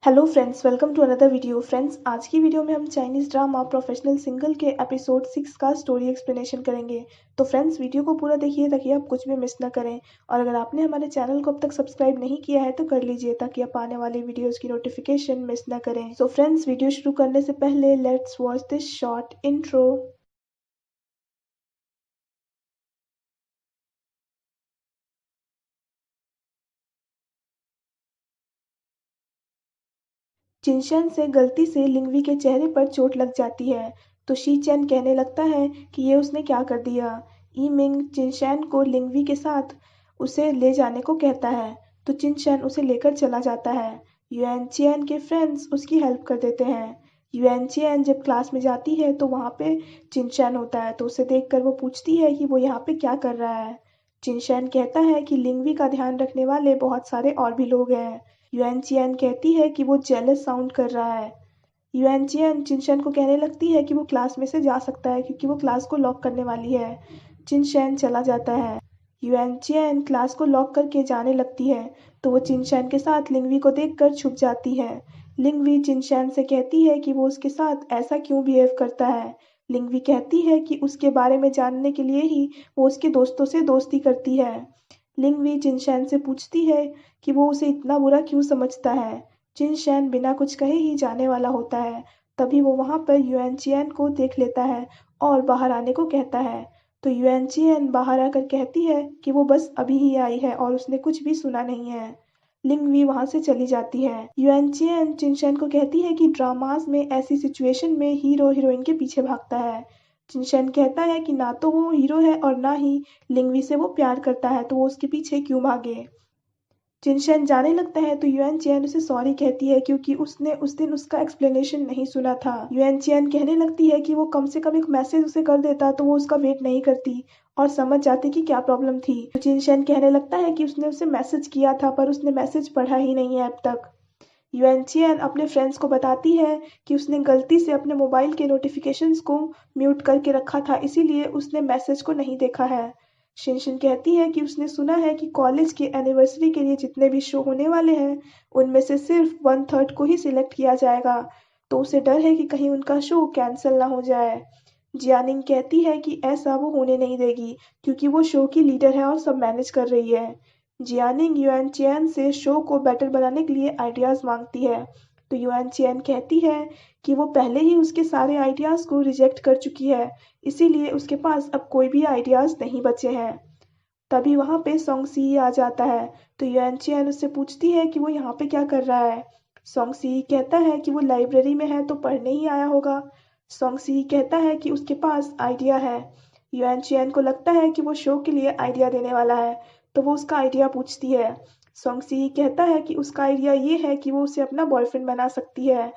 Hello friends, welcome to another video. Friends, आज की video में हम चाइनीज़ ड्रामा प्रोफेशनल सिंगल के एपिसोड 6 का स्टोरी एक्सप्लेनेशन करेंगे। तो फ्रेंड्स, वीडियो को पूरा देखिए ताकि आप कुछ भी मिस ना करें। और अगर आपने हमारे चैनल को अब तक सब्सक्राइब नहीं किया है तो कर लीजिए ताकि आप आने वाली वीडियोज़ की नोटिफिकेशन मिस ना करें। सो फ्रेंड्स, वीडियो शुरू करने से पहले let's watch this short intro. चिंशेन से गलती से लिंगवी के चेहरे पर चोट लग जाती है तो शी चेन कहने लगता है कि ये उसने क्या कर दिया। ई मिंग चिंशेन को लिंगवी के साथ उसे ले जाने को कहता है तो चिंशेन उसे लेकर चला जाता है। युएनचियन के फ्रेंड्स उसकी हेल्प कर देते हैं। युएनचियन जब क्लास में जाती है तो वहाँ पे चिंशेन होता है तो उसे देखकर वो पूछती है कि वो यहाँ पे क्या कर रहा है। चिंशेन कहता है कि लिंगवी का ध्यान रखने वाले बहुत सारे और भी लोग हैं। युएनचियन कहती है कि वो जेलस साउंड कर रहा है। युएनचियन चिनशैन को कहने लगती है कि वो क्लास में से जा सकता है क्योंकि वो क्लास को लॉक करने वाली है। चिनशैन चला जाता है। युएनचियन क्लास को लॉक करके जाने लगती है तो वो चिनशैन के साथ लिंगवी को देखकर छुप जाती है। लिंगवी चिनशैन से कहती है कि वो उसके साथ ऐसा क्यों बिहेव करता है। लिंगवी कहती है कि उसके बारे में जानने के लिए ही वो उसके दोस्तों से दोस्ती करती है। लिंगवी चिनशैन से पूछती है कि वो उसे इतना बुरा क्यों समझता है। चिनशैन बिना कुछ कहे ही जाने वाला होता है। तभी वो वहाँ पर युएनचियन को देख लेता है और बाहर आने को कहता है तो युएनचियन बाहर आकर कहती है कि वो बस अभी ही आई है और उसने कुछ भी सुना नहीं है। लिंगवी वहाँ से चली जाती है। युएनचियन चिनशैन को कहती है कि ड्रामास में ऐसी सिचुएशन में हीरो हीरोइन के पीछे भागता है। चिनशैन कहता है कि ना तो वो हीरो है और ना ही लिंगवी से वो प्यार करता है तो वो उसके पीछे क्यों भागे। चिनशैन जाने लगता है तो युएनचियन उसे सॉरी कहती है क्योंकि उसने उस दिन उसका एक्सप्लेनेशन नहीं सुना था। युएनचियन कहने लगती है कि वो कम से कम एक मैसेज उसे कर देता तो वो उसका वेट नहीं करती और समझ जाती कि क्या प्रॉब्लम थी। चिनशैन कहने लगता है कि उसने उसे मैसेज किया था पर उसने मैसेज पढ़ा ही नहीं है अब तक। युएनचियन अपने फ्रेंड्स को बताती है कि उसने गलती से अपने मोबाइल के नोटिफिकेशंस को म्यूट करके रखा था इसीलिए उसने मैसेज को नहीं देखा है। शिनशिन कहती है कि उसने सुना है कि कॉलेज के एनिवर्सरी के लिए जितने भी शो होने वाले हैं उनमें से सिर्फ 1/3 को ही सिलेक्ट किया जाएगा तो उसे डर है कि कहीं उनका शो कैंसिल ना हो जाए। जियानिंग कहती है कि ऐसा वो होने नहीं देगी क्योंकि वो शो की लीडर है और सब मैनेज कर रही है। जियानिंग युएनचियन से शो को बेटर बनाने के लिए आइडियाज़ मांगती है तो युएनचियन कहती है कि वो पहले ही उसके सारे आइडियाज़ को रिजेक्ट कर चुकी है इसीलिए उसके पास अब कोई भी आइडियाज़ नहीं बचे हैं। तभी वहाँ पे सोंगसी आ जाता है तो युएनचियन उससे पूछती है कि वो यहाँ पे क्या कर रहा है। सोंगसी कहता है कि वो लाइब्रेरी में है तो पढ़ने ही आया होगा। सोंगसी कहता है कि उसके पास आइडिया है। युएनचियन को लगता है कि वो शो के लिए आइडिया देने वाला है तो वो उसका आइडिया पूछती है। सोंगसी कहता है कि उसका आइडिया ये है कि वो उसे अपना बॉयफ्रेंड बना सकती है।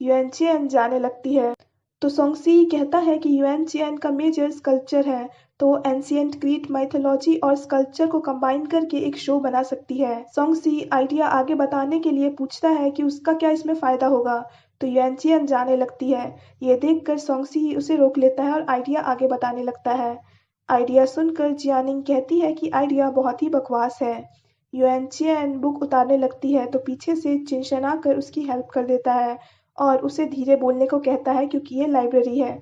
युएनचियन जाने लगती है तो सोंगसी कहता है कि युएनचियन का मेजर स्कल्पचर है तो एंशिएंट ग्रीक माइथोलॉजी और स्कल्पचर को कंबाइन करके एक शो बना सकती है। सोंगसी आइडिया आगे बताने के लिए पूछता है कि उसका क्या इसमें फायदा होगा तो युएनचियन जाने लगती है। ये देखकर सोंगसी उसे रोक लेता है और आइडिया आगे बताने लगता है। आइडिया सुनकर जियानिंग कहती है कि आइडिया बहुत ही बकवास है। युएनचियन बुक उतारने लगती है तो पीछे से चिनशन आकर उसकी हेल्प कर देता है और उसे धीरे बोलने को कहता है क्योंकि ये लाइब्रेरी है।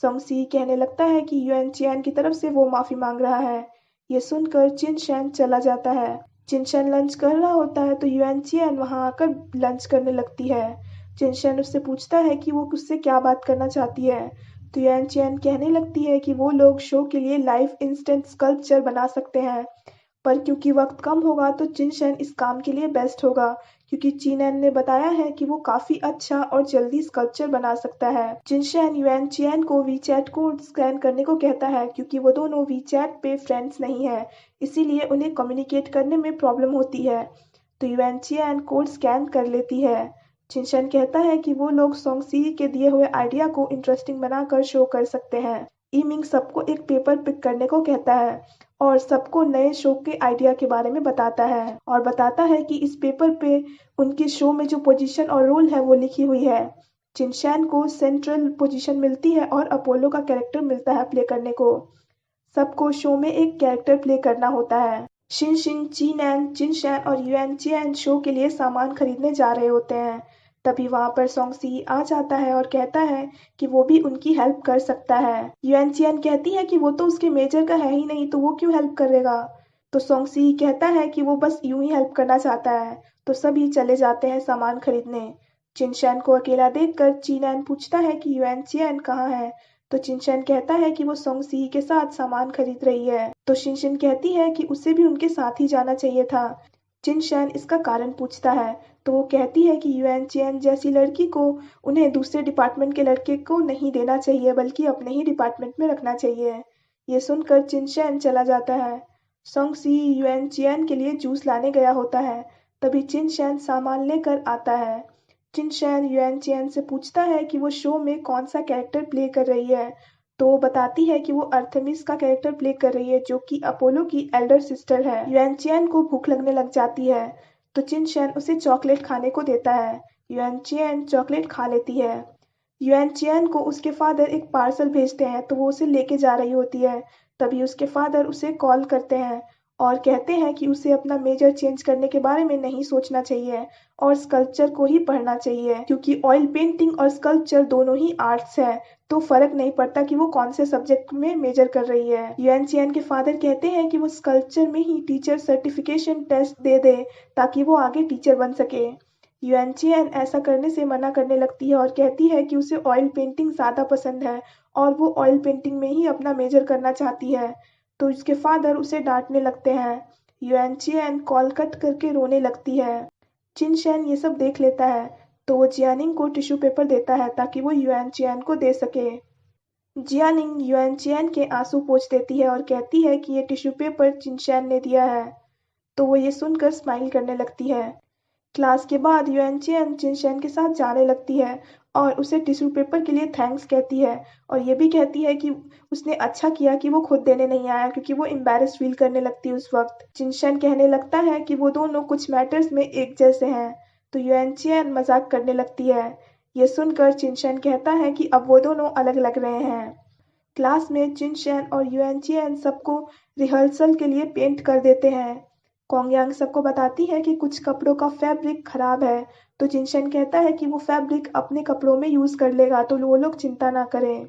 सोंगसी कहने लगता है कि युएनचियन की तरफ से वो माफ़ी मांग रहा है। ये सुनकर चिनशैन चला जाता है। चिनशैन लंच कर रहा होता है तो युएनचियन वहाँ आकर लंच करने लगती है। चिनशैन उससे पूछता है कि वो उससे क्या बात करना चाहती है तो युएनचियन कहने लगती है कि वो लोग शो के लिए लाइव इंस्टेंट स्कल्पचर बना सकते हैं पर क्योंकि वक्त कम होगा तो चिनशैन इस काम के लिए बेस्ट होगा क्योंकि चीनैन ने बताया है कि वो काफी अच्छा और जल्दी स्कल्पचर बना सकता है। चिनशैन युएनचियन को वीचैट कोड स्कैन करने को कहता है क्योंकि वो दोनों वीचैट पे फ्रेंड्स नहीं है इसीलिए उन्हें कम्युनिकेट करने में प्रॉब्लम होती है तो युएनचियन कोड स्कैन कर लेती है। चिनशैन कहता है कि वो लोग सोंगसी के दिए हुए आइडिया को इंटरेस्टिंग बनाकर शो कर सकते हैं। इमिंग सबको एक पेपर पिक करने को कहता है और सबको नए शो के आइडिया के बारे में बताता है और बताता है कि इस पेपर पे उनके शो में जो पोजीशन और रोल है वो लिखी हुई है। चिनशैन को सेंट्रल पोजीशन मिलती है और अपोलो का कैरेक्टर मिलता है प्ले करने को। सबको शो में एक कैरेक्टर प्ले करना होता है। शिनशिन, चीनैन, चिनशैन और युएनचियन शो के लिए सामान खरीदने जा रहे होते हैं। तभी वहां पर सोंगसी आ जाता है और कहता है कि वो भी उनकी हेल्प कर सकता है। युएनचियन कहती है कि वो तो उसके मेजर का है ही नहीं, तो वो क्यों हेल्प करेगा। तो सोंगसी कहता है कि वो बस यूं ही हेल्प करना चाहता है। तो सभी चले जाते हैं सामान खरीदने। चिनशैन को अकेला देखकर चीनैन पूछता है कि युएनचियन कहाँ है। तो चिनशैन कहता है कि वो सोंगसी के साथ सामान खरीद रही है। तो शिनशिन कहती है कि उसे भी उनके साथ ही जाना चाहिए था। चिनशैन इसका कारण पूछता है तो वो कहती है कि युएनचियन जैसी लड़की को उन्हें दूसरे डिपार्टमेंट के लड़के को नहीं देना चाहिए, बल्कि अपने ही डिपार्टमेंट में रखना चाहिए। ये सुनकर चिनशैन चला जाता है। सोंगसी युएनचियन के लिए जूस लाने गया होता है। तभी चिनशैन सामान लेकर आता है। चिनशैन युएनचियन से पूछता है कि वो शो में कौन सा कैरेक्टर प्ले कर रही है। तो वो बताती है कि वो अर्थमिस का कैरेक्टर प्ले कर रही है, जो कि अपोलो की एल्डर सिस्टर है। युएनचियन को भूख लगने लग जाती है, तो चिनशैन उसे चॉकलेट खाने को देता है। युएनचियन चॉकलेट खा लेती है। युएनचियन को उसके फादर एक पार्सल भेजते हैं, तो वो उसे लेके जा रही होती है। तभी उसके फादर उसे कॉल करते हैं और कहते हैं कि उसे अपना मेजर चेंज करने के बारे में नहीं सोचना चाहिए और स्कल्पचर को ही पढ़ना चाहिए, क्योंकि ऑयल पेंटिंग और स्कल्पचर दोनों ही आर्ट्स है, तो फर्क नहीं पड़ता कि वो कौन से सब्जेक्ट में मेजर कर रही है। युएनचियन के फादर कहते हैं कि वो स्कल्पचर में ही टीचर सर्टिफिकेशन टेस्ट दे दे, ताकि वो आगे टीचर बन सके। युएनचियन ऐसा करने से मना करने लगती है और कहती है कि उसे ऑयल पेंटिंग ज़्यादा पसंद है और वो ऑयल पेंटिंग में ही अपना मेजर करना चाहती है। तो उसके फादर उसे डांटने लगते हैं। युएनचियन कॉल कट करके रोने लगती है। चिनशैन ये सब देख लेता है, तो वो जियानिंग को टिश्यू पेपर देता है ताकि वो युएनचियन को दे सके। जियानिंग युएनचियन के आंसू पोंछ देती है और कहती है कि ये टिश्यू पेपर चिनशैन ने दिया है। तो वो ये सुनकर स्माइल करने लगती है। क्लास के बाद युएनचियन चिनशैन के साथ जाने लगती है और उसे टिश्यू पेपर के लिए थैंक्स कहती है और ये भी कहती है कि उसने अच्छा किया कि वो खुद देने नहीं आया, क्योंकि वो एम्बैरेस फील करने लगती है उस वक्त। चिनशैन कहने लगता है कि वो दोनों कुछ मैटर्स में एक जैसे हैं। तो युएनचियन मजाक करने लगती है। ये सुनकर चिनशैन कहता है कि अब वो दोनों अलग लग रहे हैं। क्लास में चिनशैन और युएनचियन सबको रिहर्सल के लिए पेंट कर देते हैं। कोंगयांग सबको बताती है कि कुछ कपड़ों का फैब्रिक खराब है, तो चिनशैन कहता है कि वो फैब्रिक अपने कपड़ों में यूज कर लेगा, तो वो लोग चिंता ना करें।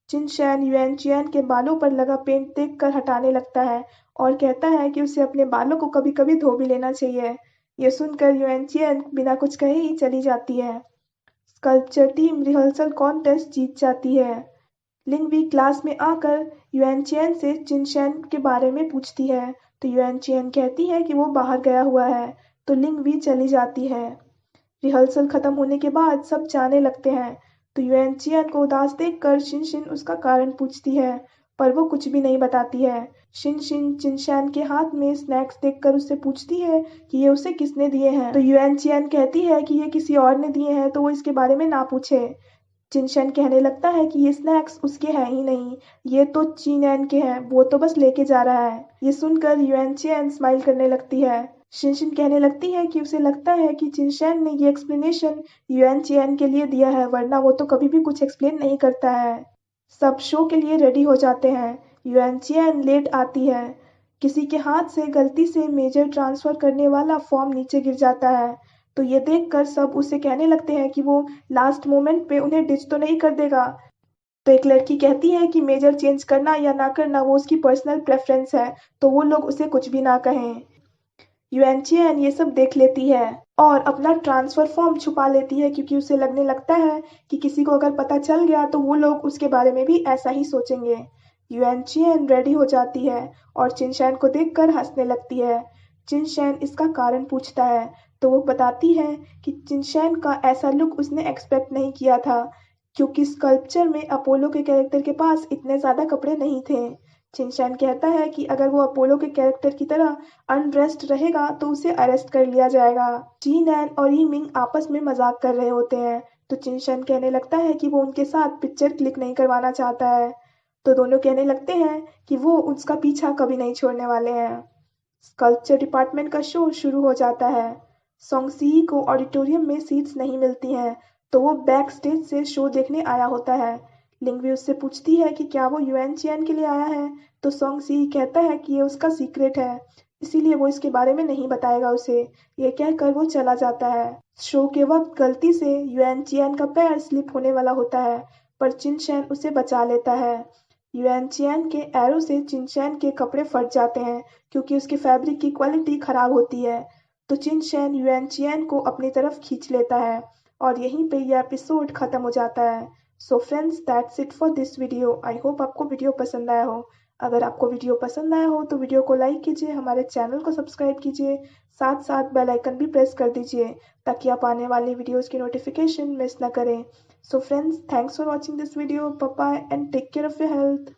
चिनशैन युएनचियन के बालों पर लगा पेंट देखकर हटाने लगता है और कहता है कि उसे अपने बालों को कभी-कभी धो भी लेना चाहिए। ये सुनकर युएनचियन बिना कुछ कहे ही चली जाती है। स्कल्पचर टीम रिहर्सल कॉन्टेस्ट जीत जाती है। लिंगवी क्लास में आकर युएनचियन से चिनशैन के बारे में पूछती है, तो युएनचियन कहती है कि वो बाहर गया हुआ है, तो लिंगवी चली जाती है। रिहर्सल खत्म होने के बाद सब जाने लगते हैं, तो युएनचियन को उदास देखकर शिनशिन उसका कारण पूछती है, पर वो कुछ भी नहीं बताती है। शिनशिन चिनशैन के हाथ में स्नैक्स देखकर उससे पूछती है कि ये उसे किसने दिए हैं, तो युएनचियन कहती है कि ये किसी और ने दिए हैं, तो वो इसके बारे में ना पूछे। चिनशैन कहने लगता है कि ये स्नैक्स उसके हैं ही नहीं, ये तो चीनैन के हैं, वो तो बस लेके जा रहा है। ये सुनकर युएनचियन स्माइल करने लगती है। शिनशिन कहने लगती है कि उसे लगता है कि चिनशैन ने ये एक्सप्लेनेशन युएनचियन के लिए दिया है, वरना वो तो कभी भी कुछ एक्सप्लेन नहीं करता है। सब शो के लिए रेडी हो जाते हैं। युएनचियन लेट आती है। किसी के हाथ से गलती से मेजर ट्रांसफर करने वाला फॉर्म नीचे गिर जाता है, तो ये देखकर सब उसे कहने लगते हैं कि वो लास्ट मोमेंट पे उन्हें डिच तो नहीं कर देगा। तो एक लड़की कहती है कि मेजर चेंज करना या ना करना वो उसकी पर्सनल प्रेफरेंस है, तो वो लोग उसे कुछ भी ना कहें। युएनचियन ये सब देख लेती है और अपना ट्रांसफर फॉर्म छुपा लेती है, क्योंकि उसे लगने लगता है कि किसी को अगर पता चल गया तो वो लोग उसके बारे में भी ऐसा ही सोचेंगे। युएनचियन रेडी हो जाती है और चिनशैन को देखकर हंसने लगती है। चिनशैन इसका कारण पूछता है, तो वो बताती है कि चिनशैन का ऐसा लुक उसने एक्सपेक्ट नहीं किया था, क्योंकि स्कल्पचर में अपोलो के कैरेक्टर के पास इतने ज़्यादा कपड़े नहीं थे। चिनशैन कहता है कि अगर वो अपोलो के कैरेक्टर की तरह अनड्रेस्ड रहेगा तो उसे अरेस्ट कर लिया जाएगा। जीनैन और यीमिंग आपस में मजाक कर रहे होते हैं, तो चिनशैन कहने लगता है कि वो उनके साथ पिक्चर क्लिक नहीं करवाना चाहता है। तो दोनों कहने लगते हैं कि वो उसका पीछा कभी नहीं छोड़ने वाले हैं। स्कल्पचर डिपार्टमेंट का शो शुरू हो जाता है। सोंगसी को ऑडिटोरियम में सीट्स नहीं मिलती हैं, तो वो बैक स्टेज से शो देखने आया होता है। लिंगवी उससे पूछती है कि क्या वो युएनचियन के लिए आया है, तो सोंगसी कहता है कि ये उसका सीक्रेट है, इसीलिए वो इसके बारे में नहीं बताएगा उसे। ये कहकर वो चला जाता है। शो के वक्त गलती से युएन चियान का पैर स्लिप होने वाला होता है, पर चिनचैन उसे बचा लेता है। युएन चियान के एरो से चिनचैन के कपड़े फट जाते हैं क्योंकि उसके फैब्रिक की क्वालिटी खराब होती है। तो चिनचैन युएन चियान को अपनी तरफ खींच लेता है और यहीं पे ये एपिसोड खत्म हो जाता है। So friends, that's it for this video. I hope आपको वीडियो पसंद आया हो। अगर आपको वीडियो पसंद आया हो तो वीडियो को लाइक कीजिए, हमारे चैनल को सब्सक्राइब कीजिए, साथ साथ बेल आइकन भी प्रेस कर दीजिए ताकि आप आने वाले वीडियोस की नोटिफिकेशन मिस ना करें। So friends, thanks for watching this video. Bye bye and take care of your health.